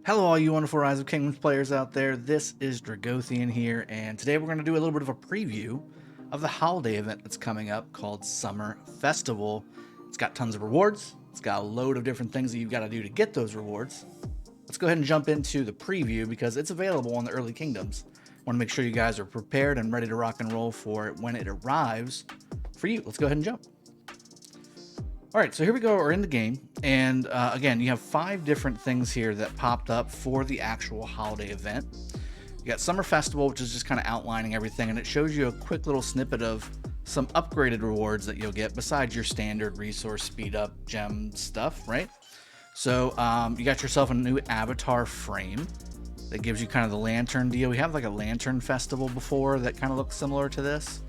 Hello all you wonderful Rise of Kingdoms players out there, this is Dragothien here, and today we're going to do a little bit of a preview of the holiday event that's coming up called Summer Festival. It's got tons of rewards, it's got a load of different things that you've got to do to get those rewards. Let's go ahead and jump into the preview because it's available on the early kingdoms. I want to make sure you guys are prepared and ready to rock and roll for it when it arrives for you. Let's go ahead and jump. All right, so here we go. We're in the game, and again, you have 5 different things here that popped up for the actual holiday event. You got Summer Festival, which is just kind of outlining everything, and it shows you a quick little snippet of some upgraded rewards that you'll get besides your standard resource speed up gem stuff, right? So you got yourself a new avatar frame that gives you kind of the lantern deal. We have like a lantern festival before that kind of looks similar to this.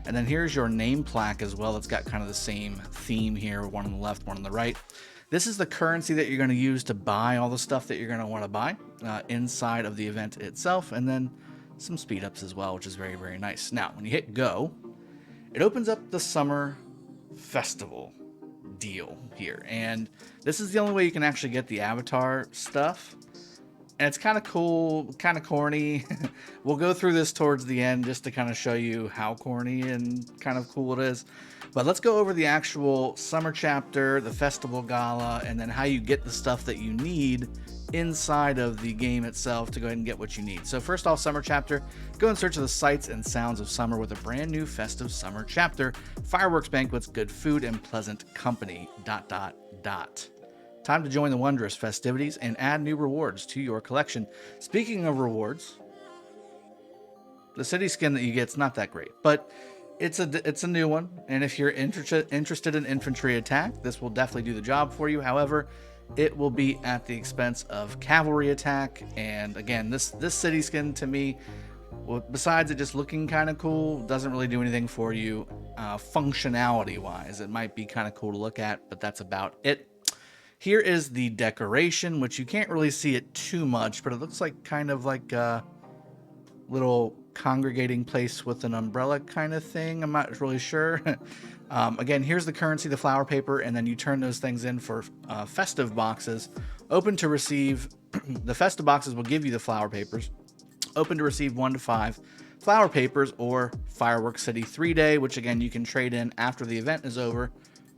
And then here's your name plaque as well. It's got kind of the same theme here, one on the left, one on the right. This is the currency that you're going to use to buy all the stuff that you're going to want to buy inside of the event itself, and then some speed ups as well, which is very, very nice. Now, when you hit go, it opens up the Summer Festival deal here. And this is the only way you can actually get the avatar stuff. And it's kind of cool, kind of corny. We'll go through this towards the end just to kind of show you how corny and kind of cool it is. But let's go over the actual summer chapter, the festival gala, and then how you get the stuff that you need inside of the game itself to go ahead and get what you need. So first off, summer chapter, go in search of the sights and sounds of summer with a brand new festive summer chapter, fireworks, banquets, good food, and pleasant company, ... Time to join the wondrous festivities and add new rewards to your collection. Speaking of rewards, the city skin that you get is not that great, but it's a new one. And if you're interested in infantry attack, this will definitely do the job for you. However, it will be at the expense of cavalry attack. And again, this city skin to me, well, besides it just looking kind of cool, doesn't really do anything for you functionality wise. It might be kind of cool to look at, but that's about it. Here is the decoration, which you can't really see it too much, but it looks like kind of like a little congregating place with an umbrella kind of thing. I'm not really sure. Again, here's the currency, the flower paper, and then you turn those things in for festive boxes. Open to receive, the festive boxes will give you the flower papers. Open to receive 1 to 5 flower papers or Fireworks City 3-day, which again, you can trade in after the event is over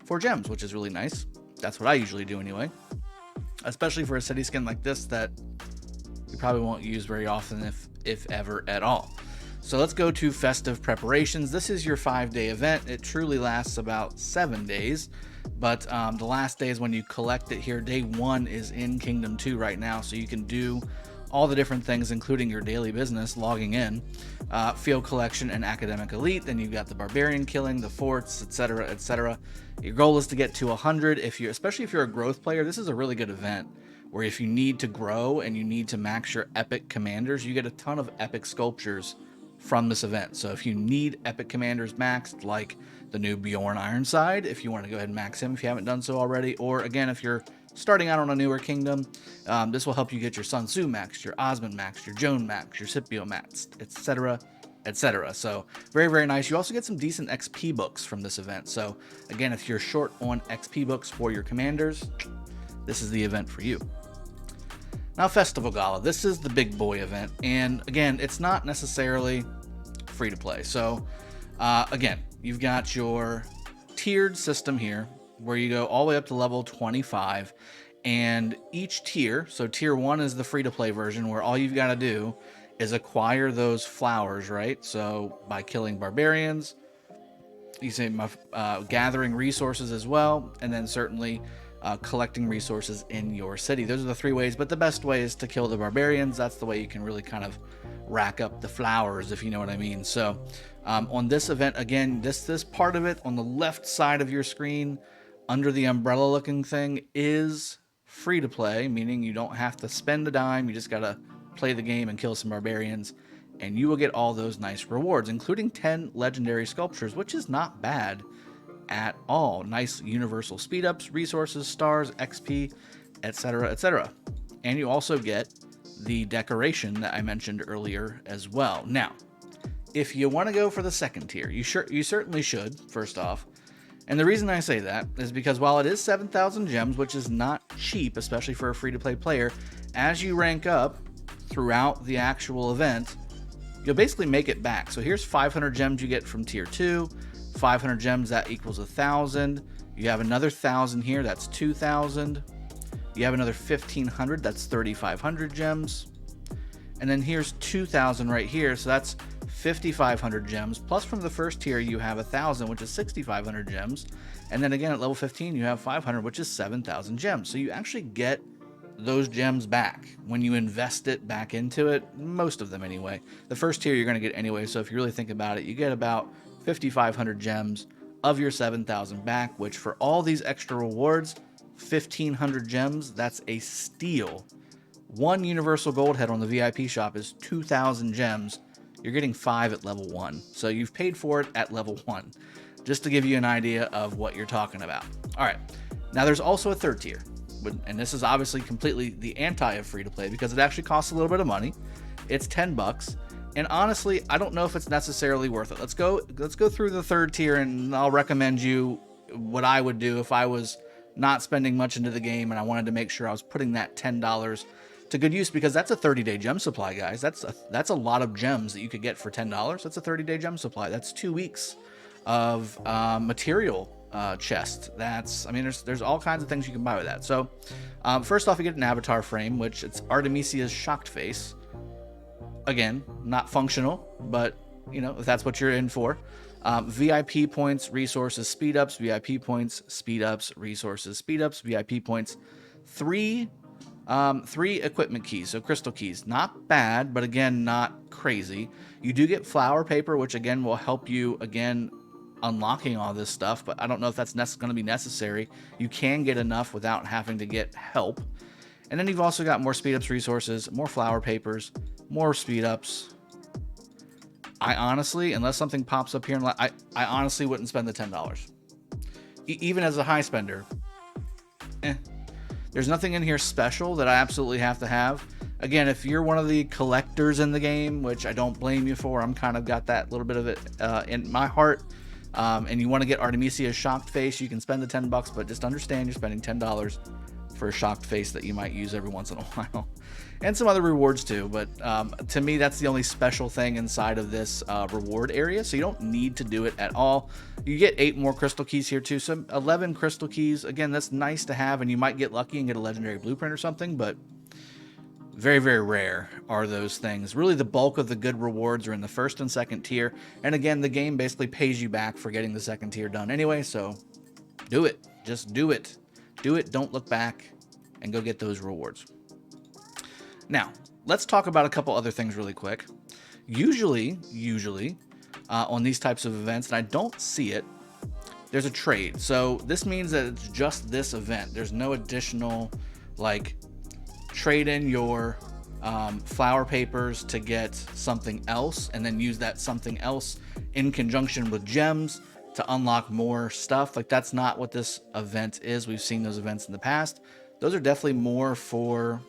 for gems, which is really nice. That's what I usually do anyway, especially for a city skin like this that you probably won't use very often, if ever at all. So let's go to Festive Preparations. This is your 5-day event. It truly lasts about 7 days, but the last day is when you collect it here. Day 1 is in Kingdom 2 right now, so you can do all the different things, including your daily business, logging in, field collection, and academic elite. Then you've got the barbarian killing, the forts, etc., etc. Your goal is to get to 100. Especially if you're a growth player, this is a really good event where if you need to grow and you need to max your epic commanders, you get a ton of epic sculptures from this event. So if you need epic commanders maxed, like the new Bjorn Ironside, if you want to go ahead and max him if you haven't done so already, or again, if you're starting out on a newer kingdom, this will help you get your Sun Tzu maxed, your Osmond maxed, your Joan maxed, your Scipio maxed, etc., etc. So very, very nice. You also get some decent XP books from this event. So again, if you're short on XP books for your commanders, this is the event for you. Now, Festival Gala. This is the big boy event, and again, it's not necessarily free to play. So again, you've got your tiered system here where you go all the way up to level 25, and each tier, so tier 1 is the free to play version where all you've got to do is acquire those flowers, right? So by killing barbarians, you say gathering resources as well, and then certainly collecting resources in your city. Those are the 3 ways, but the best way is to kill the barbarians. That's the way you can really kind of rack up the flowers, if you know what I mean. So on this event, again, this part of it on the left side of your screen under the umbrella looking thing is free to play, meaning you don't have to spend a dime. You just got to play the game and kill some barbarians, and you will get all those nice rewards, including 10 legendary sculptures, which is not bad at all. Nice universal speed ups, resources, stars, XP, etc., etc. And you also get the decoration that I mentioned earlier as well. Now, if you want to go for the second tier, you certainly should, first off, And the reason I say that is because while it is 7,000 gems, which is not cheap, especially for a free-to-play player, as you rank up throughout the actual event, you'll basically make it back. So here's 500 gems you get from tier 2, 500 gems, that equals 1,000. You have another 1,000 here, that's 2,000. You have another 1,500, that's 3,500 gems. And then here's 2,000 right here, so that's 5,500 gems. Plus from the first tier you have 1,000, which is 6,500 gems. And then again at level 15 you have 500, which is 7,000 gems. So you actually get those gems back when you invest it back into it, most of them anyway. The first tier you're going to get anyway, so if you really think about it, you get about 5,500 gems of your 7,000 back, which for all these extra rewards, 1,500 gems, that's a steal. One universal gold head on the VIP shop is 2,000 gems. You're getting 5 at level 1, so you've paid for it at level 1, just to give you an idea of what you're talking about. All right, now there's also a third tier, and this is obviously completely the anti of free to play because it actually costs a little bit of money. It's 10 bucks, and honestly, I don't know if it's necessarily worth it. Let's go through the third tier, and I'll recommend you what I would do if I was not spending much into the game and I wanted to make sure I was putting that $10 to good use, because that's a 30-day gem supply, guys. That's a lot of gems that you could get for $10. That's a 30-day gem supply. That's 2 weeks of material chest. That's, I mean, there's all kinds of things you can buy with that. So first off, you get an avatar frame, which it's Artemisia's shocked face. Again, not functional, but you know, if that's what you're in for. VIP points, resources, speed ups, VIP points, speed ups, resources, speed ups, VIP points. Three equipment keys, so crystal keys. Not bad, but again, not crazy. You do get flower paper, which again will help you again unlocking all this stuff, but I don't know if that's going to be necessary. You can get enough without having to get help. And then you've also got more speed ups, resources, more flower papers, more speed ups. I honestly, unless something pops up here, I honestly wouldn't spend the $10. Even as a high spender, There's nothing in here special that I absolutely have to have. Again, if you're one of the collectors in the game, which I don't blame you for, I'm kind of got that little bit of it in my heart, and you want to get Artemisia's shocked face, you can spend the 10 bucks, but just understand you're spending $10 for a shocked face that you might use every once in a while. And some other rewards too, but to me, that's the only special thing inside of this reward area, so you don't need to do it at all. You get 8 more crystal keys here too, so 11 crystal keys. Again, that's nice to have, and you might get lucky and get a legendary blueprint or something, but very, very rare are those things. Really, the bulk of the good rewards are in the first and second tier, and again, the game basically pays you back for getting the second tier done anyway, so do it. Just do it. Do it, don't look back, and go get those rewards. Now, let's talk about a couple other things really quick. Usually, on these types of events, and I don't see it, there's a trade. So this means that it's just this event. There's no additional, like, trade in your flower papers to get something else, and then use that something else in conjunction with gems to unlock more stuff. Like, that's not what this event is. We've seen those events in the past. Those are definitely more for,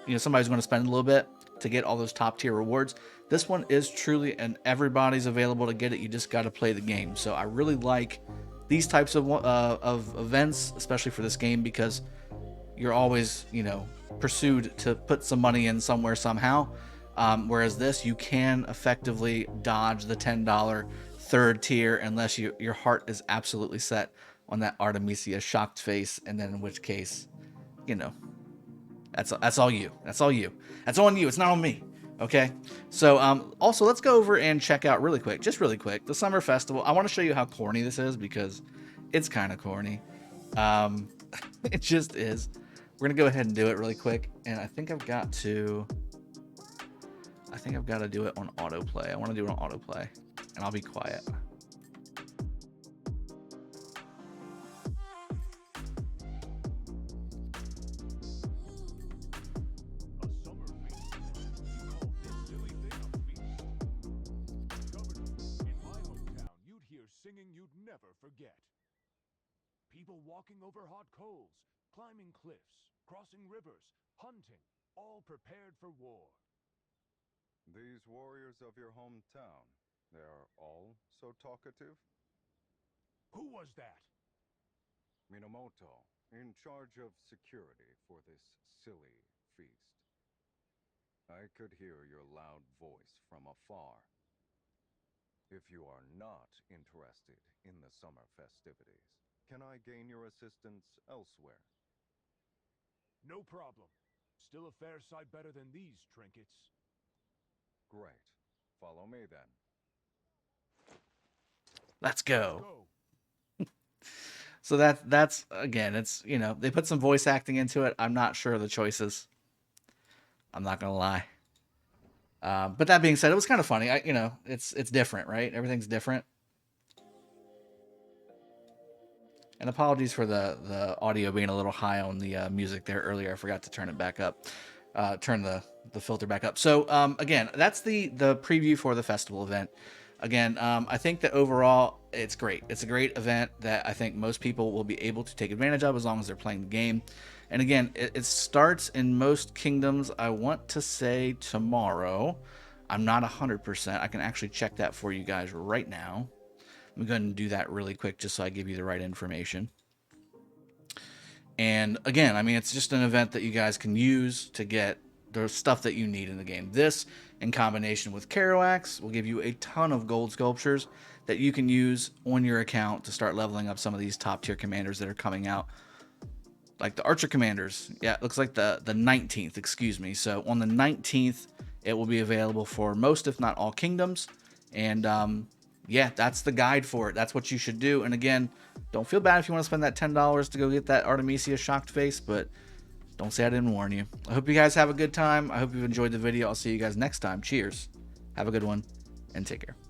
you know, somebody's going to spend a little bit to get all those top tier rewards. This one is truly, and everybody's available to get it. You just got to play the game. So I really like these types of events, especially for this game, because you're always, you know, pursued to put some money in somewhere somehow. Whereas this, you can effectively dodge the $10 third tier unless your heart is absolutely set on that Artemisia shocked face, and then in which case, you know, that's all you. That's all you. That's on you. It's not on me. Okay. So also, let's go over and check out really quick, the summer festival. I want to show you how corny this is, because it's kind of corny. It just is. We're gonna go ahead and do it really quick, and I think I've got to do it on autoplay. I want to do it on autoplay, and I'll be quiet. Singing you'd never forget. People walking over hot coals, climbing cliffs, crossing rivers, hunting, all prepared for war. These warriors of your hometown, they are all so talkative? Who was that? Minamoto, in charge of security for this silly feast. I could hear your loud voice from afar. If you are not interested in the summer festivities, can I gain your assistance elsewhere? No problem. Still a fair sight better than these trinkets. Great. Follow me then. Let's Let's go. go. So that's again, it's, you know, they put some voice acting into it. I'm not sure of the choices. I'm not gonna lie. But that being said, it was kind of funny. You know, it's different, right? Everything's different. And apologies for the audio being a little high on the music there earlier. I forgot to turn it back up, turn the filter back up. So again, that's the preview for the festival event. Again, I think that overall it's great. It's a great event that I think most people will be able to take advantage of as long as they're playing the game. And again, it starts in most kingdoms. I want to say tomorrow. I'm not 100%. I can actually check that for you guys right now. I'm going to do that really quick just so I give you the right information. And again, I mean, it's just an event that you guys can use to get the stuff that you need in the game. This, in combination with Kerouacs, will give you a ton of gold sculptures that you can use on your account to start leveling up some of these top tier commanders that are coming out. Like the Archer Commanders. Yeah, it looks like the 19th, excuse me. So on the 19th, it will be available for most, if not all, kingdoms. And yeah, that's the guide for it. That's what you should do. And again, don't feel bad if you want to spend that $10 to go get that Artemisia shocked face, but don't say I didn't warn you. I hope you guys have a good time. I hope you've enjoyed the video. I'll see you guys next time. Cheers. Have a good one, and take care.